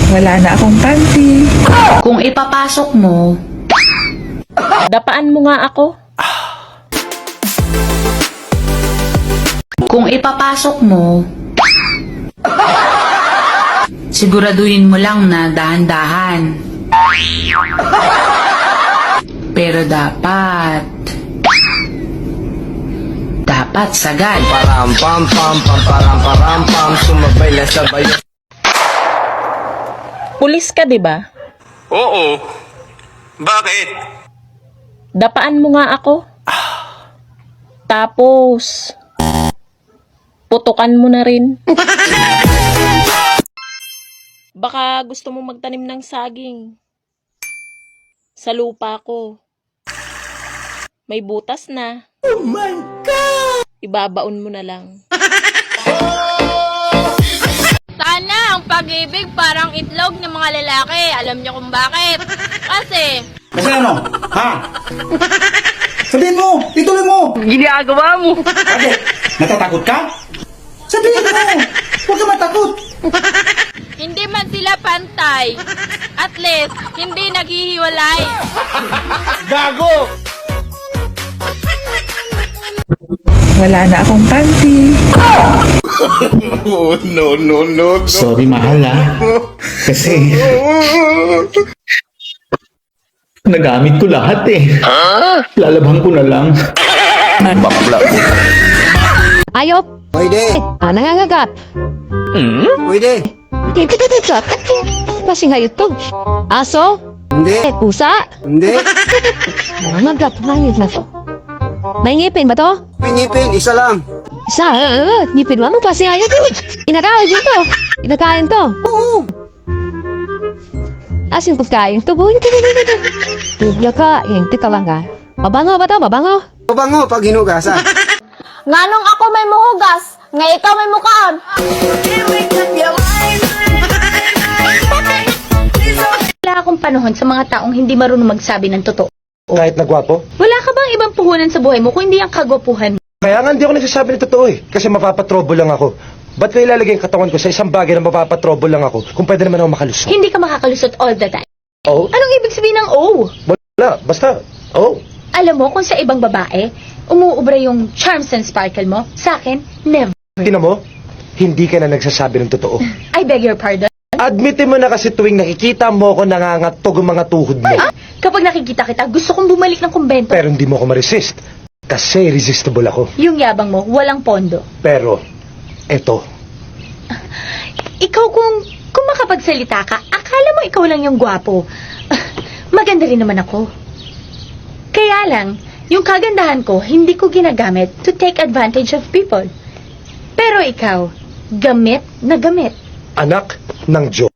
Wala na akong panty. Kung ipapasok mo, Dapaan mo nga ako. kung ipapasok mo, siguraduhin mo lang na dahan-dahan. Pero dapat sagad. Param pam pam pam param param pam sumabay na sabay. Pulis ka, di ba? Oo. Bakit? Dapaan mo nga ako. Tapos, putukan mo na rin. Baka gusto mo magtanim ng saging. Sa lupa ko. May butas na. Oh my God! Ibabaon mo na lang. Sana ang pag-ibig parang itlog ng mga lalaki. Alam niyo kung bakit? Kasi ano? Ha? Sabihin mo! Ituloy mo! ginagawa mo. Bakit? Natatakot ka? Sabihin mo! Huwag ka matakot! Hindi man sila pantay. At least, hindi naghihiwalay. Gago! Wala na akong panty. Oh, no. Sorry, mahal Kasi nagamit ko lahat Lalabhan ko na lang. Bakla. Ayop! Pwede! Nangangagat! Pwede! Masing hayot to. Aso? Hindi! Pusa? Hindi! Nangangagat, langit na to. May ngipin ba to? Pinipin, isa lang! Isa, ngipin mo. Anong klaseng hayot to? Inakain dito. Inakain to. Oo! Asin pagkain to. Tubla ka. Tingka lang ka. Mabango ba to? Mabango? Mabango pag hinugasan. Nganong ako may muhugas, nga ikaw may mukhaan. Wala akong panahon sa mga taong hindi marunong magsabi ng totoo. Kahit nagwapo? Wala ka bang ibang puhunan sa buhay mo kung hindi ang kagwapuhan mo? Kaya nga hindi ako nagsasabi ng totoo Kasi mapapatrobo lang ako. Ba't ko ilalagay ang katawan ko sa isang bagay na mapapatrobo lang ako kung pwede naman ako makalusot? Hindi ka makakalusot all the time. Oh? Anong ibig sabihin ng oh? Wala. Basta, oh. Alam mo kung sa ibang babae, umuubra yung charms and sparkle mo. Sa akin, never. Tingnan mo, hindi ka na nagsasabi ng totoo. I beg your pardon. Admitin mo na kasi tuwing nakikita mo ko nangangatog ang mga tuhod mo. Kapag nakikita kita, gusto kong bumalik ng kumbento. Pero hindi mo ako ma-resist. Kasi irresistible ako. Yung yabang mo, walang pondo. Pero, eto. Ikaw kung makapagsalita ka, akala mo ikaw lang yung gwapo. Maganda rin naman ako. Kaya lang, yung kagandahan ko, hindi ko ginagamit to take advantage of people. Pero ikaw, gamit na gamit. Anak ng Diyos.